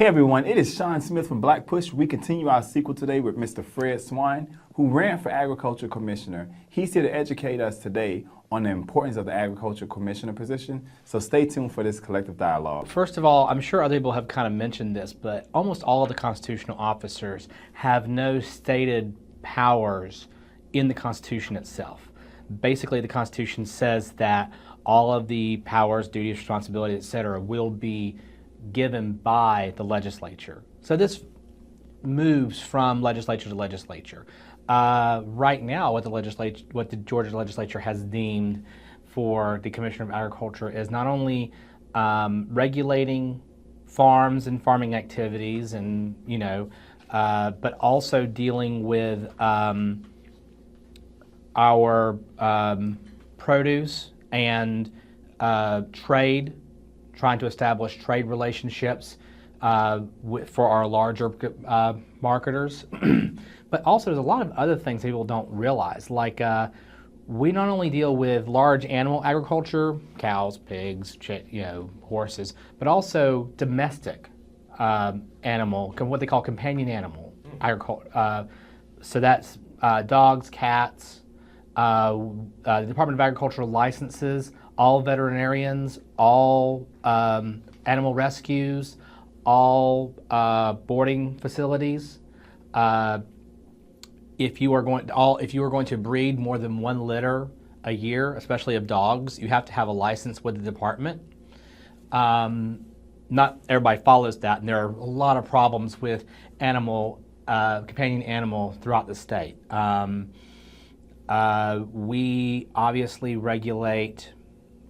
Hey everyone, it is Sean Smith from Black Push. We continue our sequel today with Mr. Fred Swann, who ran for Agriculture Commissioner. He's here to educate us today on the importance of the Agriculture Commissioner position, so stay tuned for this collective dialogue. First of all, I'm sure other people have kind of mentioned this, but almost all of the constitutional officers have no stated powers in the Constitution itself. Basically, the Constitution says that all of the powers, duties, responsibilities, etc., will be given by the legislature. So this moves from legislature to legislature. Right now, what the Georgia legislature has deemed for the Commissioner of Agriculture is not only regulating farms and farming activities, and but also dealing with our produce and trade, trying to establish trade relationships for our larger marketers. But also there's a lot of other things people don't realize, like we not only deal with large animal agriculture, cows, pigs, horses, but also domestic animal, what they call companion animal agriculture. So that's dogs, cats, the Department of Agriculture licenses all veterinarians, all animal rescues, all boarding facilities. If you are going to breed more than one litter a year, especially of dogs, you have to have a license with the department. Not everybody follows that, and there are a lot of problems with companion animal throughout the state. We obviously regulate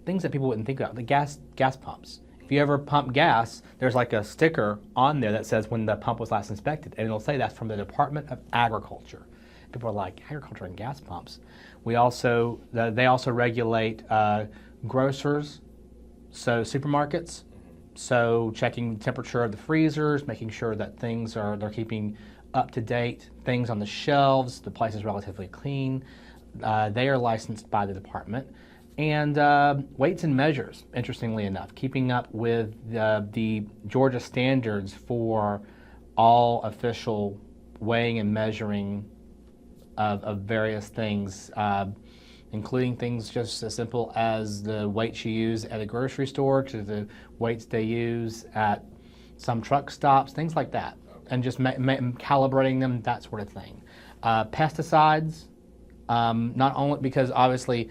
things that people wouldn't think about, the gas pumps. If you ever pump gas, there's like a sticker on there that says when the pump was last inspected, and it'll say that's from the Department of Agriculture. People are like, agriculture and gas pumps. They also regulate grocers, so supermarkets, so checking the temperature of the freezers, making sure that they're keeping up to date, things on the shelves, the place is relatively clean. They are licensed by the department. And weights and measures, interestingly enough, keeping up with the Georgia standards for all official weighing and measuring of various things, including things just as simple as the weights you use at a grocery store to the weights they use at some truck stops, things like that, and just calibrating them, that sort of thing. Pesticides, not only because obviously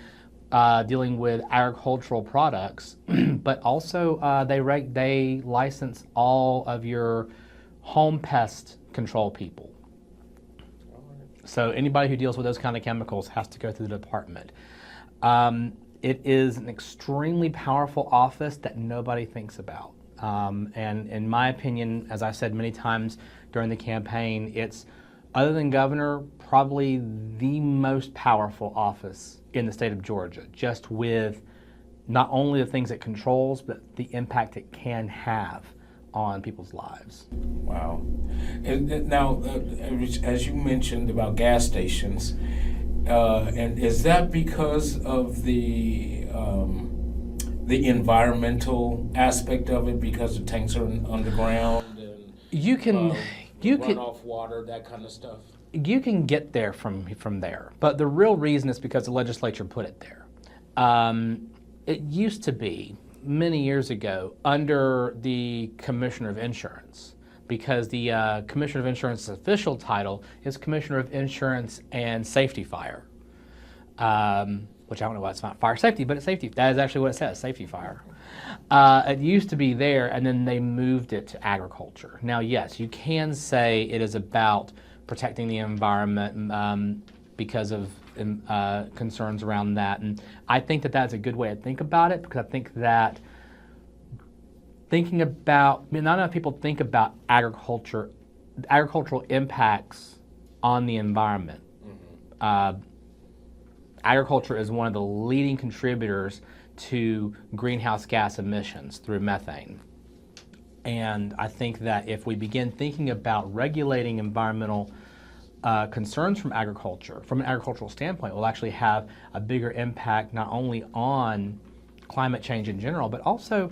dealing with agricultural products, but also they license all of your home pest control people. So anybody who deals with those kind of chemicals has to go through the department. It is an extremely powerful office that nobody thinks about. And in my opinion, as I've said many times during the campaign, it's, other than governor, probably the most powerful office in the state of Georgia, just with not only the things it controls, but the impact it can have on people's lives. Wow. And now, as you mentioned about gas stations, and is that because of the environmental aspect of it, because the tanks are underground and runoff water, that kind of stuff? You can get there from there, but the real reason is because the legislature put it there. It used to be, many years ago, under the Commissioner of Insurance, because the Commissioner of Insurance's official title is Commissioner of Insurance and Safety Fire, which I don't know why it's not fire safety, but it's safety. That is actually what it says, safety fire. It used to be there, and then they moved it to agriculture. Now, yes, you can say it is about protecting the environment because of concerns around that. And I think that that's a good way to think about it, because I think that not enough people think about agricultural impacts on the environment. Mm-hmm. Agriculture is one of the leading contributors to greenhouse gas emissions through methane. And I think that if we begin thinking about regulating environmental concerns from an agricultural standpoint, will actually have a bigger impact not only on climate change in general, but also,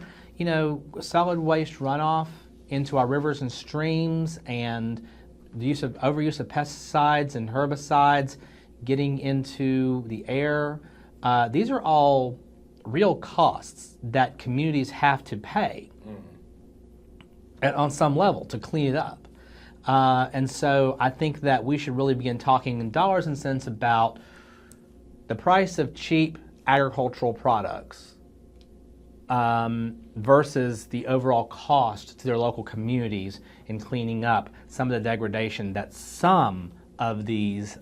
solid waste runoff into our rivers and streams, and the overuse of pesticides and herbicides getting into the air. These are all real costs that communities have to pay on some level to clean it up. And so I think that we should really begin talking in dollars and cents about the price of cheap agricultural products versus the overall cost to their local communities in cleaning up some of the degradation that some of these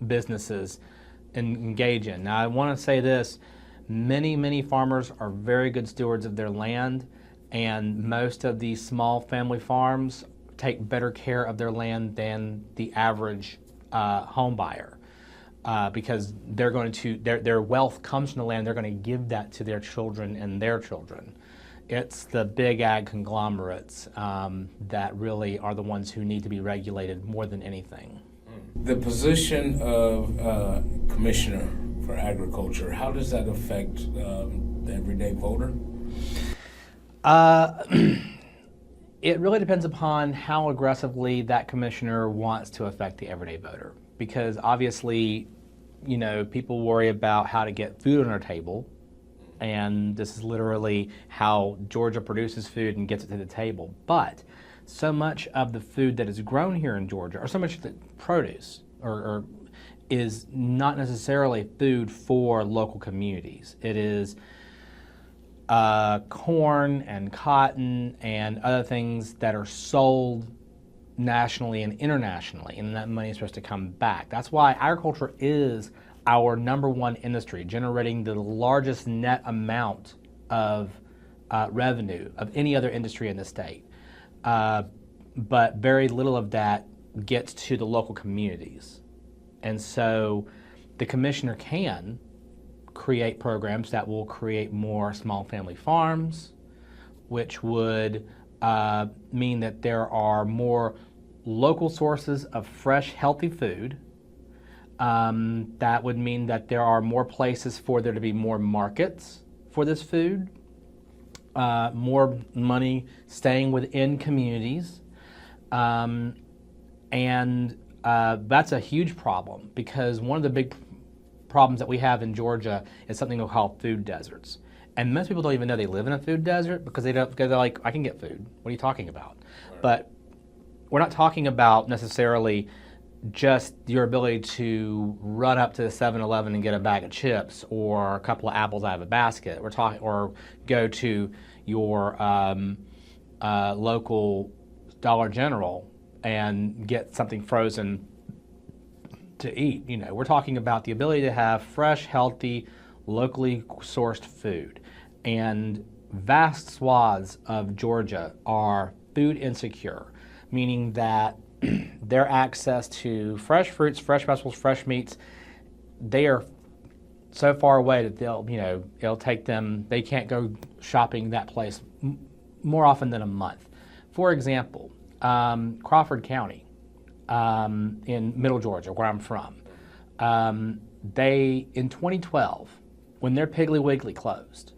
businesses engage in. Now, I want to say this, many farmers are very good stewards of their land, and most of these small family farms take better care of their land than the average home buyer. Because they're going to, their wealth comes from the land, they're going to give that to their children and their children. It's the big ag conglomerates that really are the ones who need to be regulated more than anything. The position of Commissioner for Agriculture, how does that affect the everyday voter? It really depends upon how aggressively that commissioner wants to affect the everyday voter. Because obviously, you know, people worry about how to get food on our table, and this is literally how Georgia produces food and gets it to the table. But so much of the food that is grown here in Georgia, or so much of the produce, or is not necessarily food for local communities. It is corn and cotton and other things that are sold nationally and internationally, and that money is supposed to come back. That's why agriculture is our #1 industry, generating the largest net amount of revenue of any other industry in the state. But very little of that gets to the local communities. And so the commissioner can create programs that will create more small family farms, which would mean that there are more local sources of fresh, healthy food. That would mean that there are more places for there to be more markets for this food, more money staying within communities. And that's a huge problem, because one of the big problems that we have in Georgia is something we call food deserts. And most people don't even know they live in a food desert because they're like, I can get food. What are you talking about? Right. But we're not talking about necessarily just your ability to run up to the 7-Eleven and get a bag of chips or a couple of apples out of a basket. We're talking, or go to your local Dollar General and get something frozen to eat. You know, we're talking about the ability to have fresh, healthy, locally sourced food. And vast swaths of Georgia are food insecure, meaning that their access to fresh fruits, fresh vegetables, fresh meats, they are so far away that it'll take them, they can't go shopping that place more often than a month. For example, Crawford County in Middle Georgia, where I'm from, they, in 2012, when their Piggly Wiggly closed,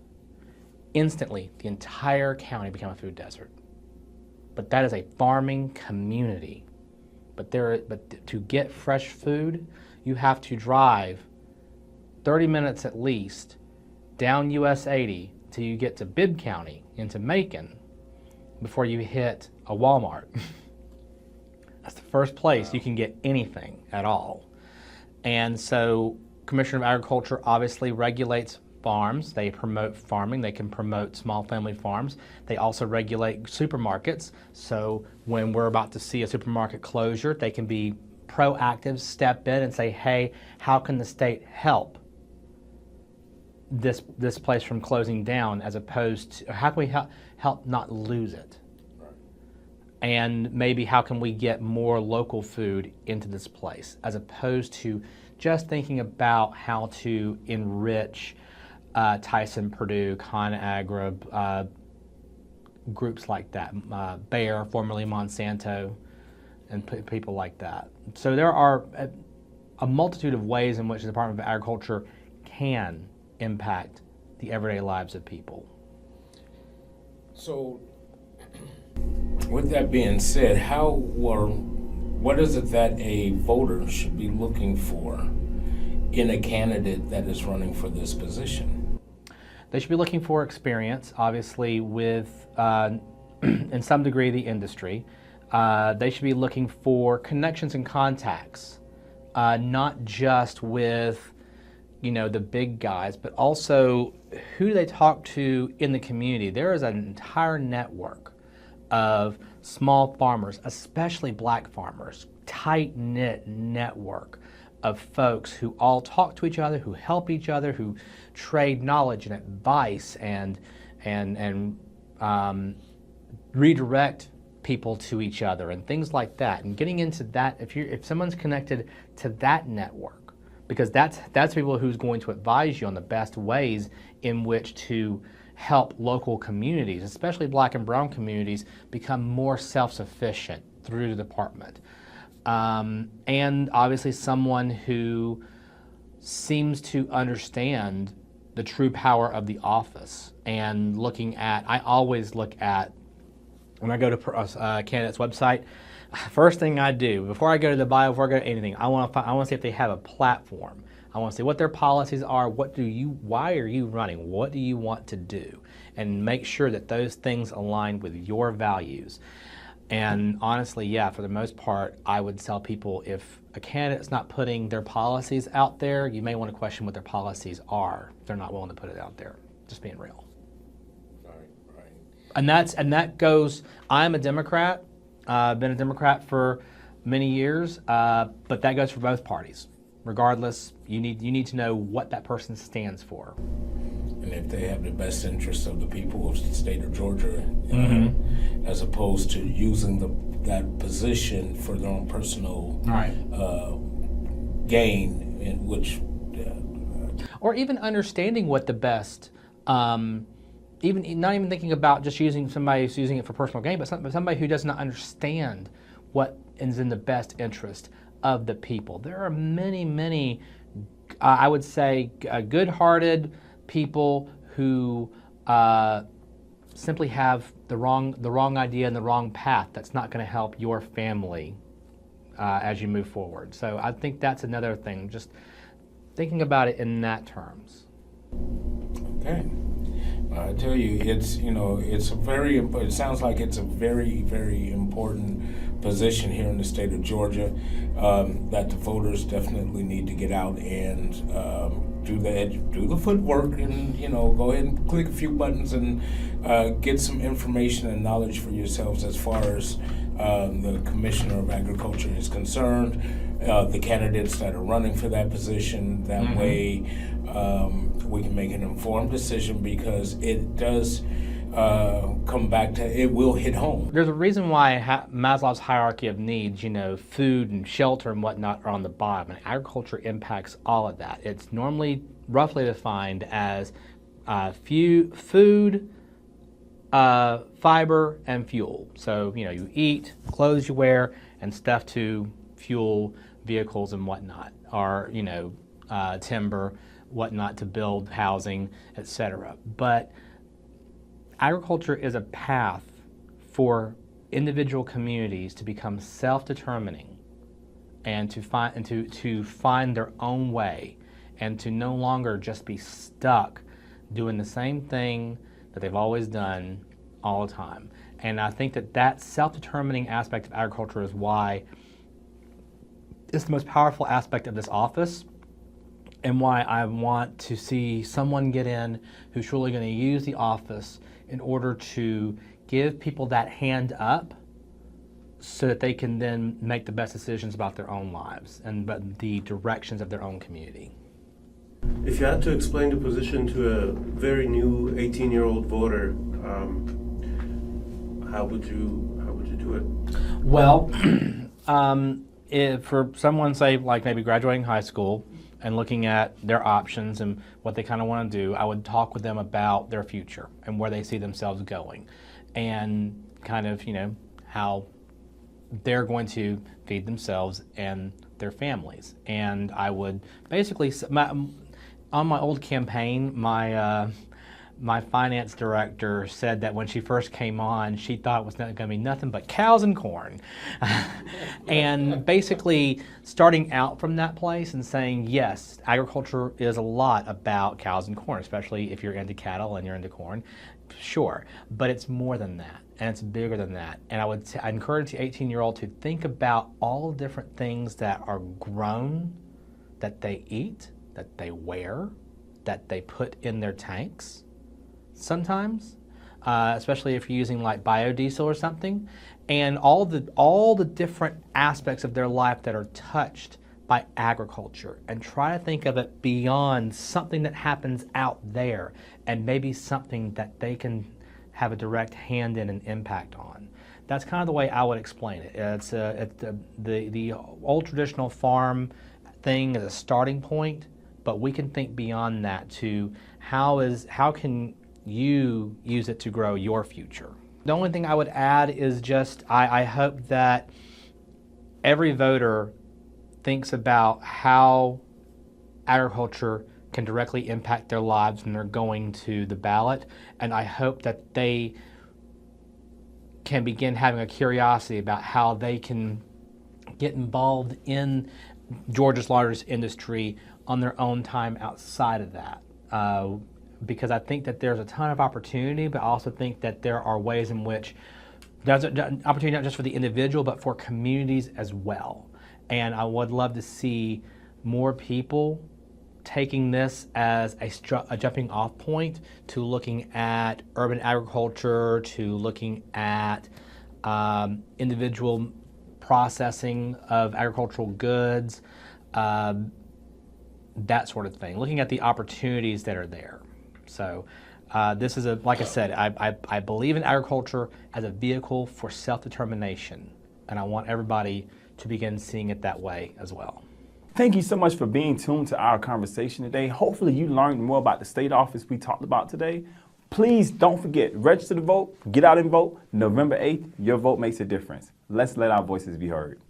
instantly the entire county became a food desert. But that is a farming community. But to get fresh food, you have to drive 30 minutes at least down US 80 till you get to Bibb County into Macon before you hit a Walmart. That's the first place you can get anything at all. And so Commissioner of Agriculture obviously regulates farms. They promote farming. They can promote small family farms. They also regulate supermarkets. So when we're about to see a supermarket closure, they can be proactive, step in and say, hey, how can the state help this place from closing down, as opposed to how can we help not lose it? Right. And maybe how can we get more local food into this place, as opposed to just thinking about how to enrich Tyson, Purdue, ConAgra, groups like that, Bayer, formerly Monsanto, and people like that. So there are a multitude of ways in which the Department of Agriculture can impact the everyday lives of people. So, with that being said, what is it that a voter should be looking for in a candidate that is running for this position? They should be looking for experience, obviously, with, in some degree, the industry. They should be looking for connections and contacts, not just with, the big guys, but also who do they talk to in the community. There is an entire network of small farmers, especially black farmers, tight-knit network of folks who all talk to each other, who help each other, who trade knowledge and advice and redirect people to each other and things like that. And getting into that, if someone's connected to that network, because that's people who's going to advise you on the best ways in which to help local communities, especially black and brown communities, become more self-sufficient through the department. And obviously someone who seems to understand the true power of the office and I always look at, when I go to a candidate's website, first thing I do, before I go to the bio, before I go to anything, I want to see if they have a platform. I want to see what their policies are, why are you running, what do you want to do, and make sure that those things align with your values. And honestly, yeah, for the most part, I would tell people if a candidate's not putting their policies out there, you may want to question what their policies are if they're not willing to put it out there, just being real. Right. And that goes, I'm a Democrat, been a Democrat for many years, but that goes for both parties. Regardless, you need to know what that person stands for. And if they have the best interests of the people of the state of Georgia, as opposed to using that position for their own personal gain, in which, or even understanding what the best, even not even thinking about just using somebody who's using it for personal gain, but somebody who does not understand what is in the best interest of the people. There are many, I would say, good-hearted people who simply have the wrong idea and the wrong path that's not going to help your family as you move forward. So I think that's another thing, just thinking about it in that terms. Okay. I tell you, it sounds like it's a very, very important position here in the state of Georgia that the voters definitely need to get out and do the footwork and, go ahead and click a few buttons and get some information and knowledge for yourselves as far as the Commissioner of Agriculture is concerned, the candidates that are running for that position. That way we can make an informed decision, because it does come back to, it will hit home. There's a reason why Maslow's hierarchy of needs, food and shelter and whatnot, are on the bottom, and agriculture impacts all of that. It's normally roughly defined as food, fiber, and fuel. So, you eat, clothes you wear, and stuff to fuel vehicles and whatnot, or, timber, whatnot to build housing, etc. But agriculture is a path for individual communities to become self-determining and to find their own way, and to no longer just be stuck doing the same thing that they've always done all the time. And I think that self-determining aspect of agriculture is why it's the most powerful aspect of this office, and why I want to see someone get in who's truly going to use the office in order to give people that hand up so that they can then make the best decisions about their own lives and the directions of their own community. If you had to explain the position to a very new 18-year-old voter, how would you do it? Well, if for someone, say, like maybe graduating high school and looking at their options and what they kind of want to do, I would talk with them about their future and where they see themselves going, and kind of, how they're going to feed themselves and their families. And I would basically, on my old campaign, my my finance director said that when she first came on, she thought it was not going to be nothing but cows and corn. And basically starting out from that place and saying, yes, agriculture is a lot about cows and corn, especially if you're into cattle and you're into corn, sure. But it's more than that, and it's bigger than that. And I encourage the 18-year-old to think about all the different things that are grown, that they eat, that they wear, that they put in their tanks sometimes, especially if you're using like biodiesel or something, and all the different aspects of their life that are touched by agriculture, and try to think of it beyond something that happens out there and maybe something that they can have a direct hand in and impact on. That's kind of the way I would explain it. It's the old traditional farm thing is a starting point, but we can think beyond that to how can you use it to grow your future. The only thing I would add is just I hope that every voter thinks about how agriculture can directly impact their lives when they're going to the ballot, and I hope that they can begin having a curiosity about how they can get involved in Georgia's largest industry on their own time outside of that. Because I think that there's a ton of opportunity, but I also think that there are ways in which there's an opportunity not just for the individual, but for communities as well. And I would love to see more people taking this as a jumping off point to looking at urban agriculture, to looking at individual processing of agricultural goods, that sort of thing, looking at the opportunities that are there. So this is like I said, I believe in agriculture as a vehicle for self-determination, and I want everybody to begin seeing it that way as well. Thank you so much for being tuned to our conversation today. Hopefully you learned more about the state office we talked about today. Please don't forget, register to vote, get out and vote. November 8th, your vote makes a difference. Let's let our voices be heard.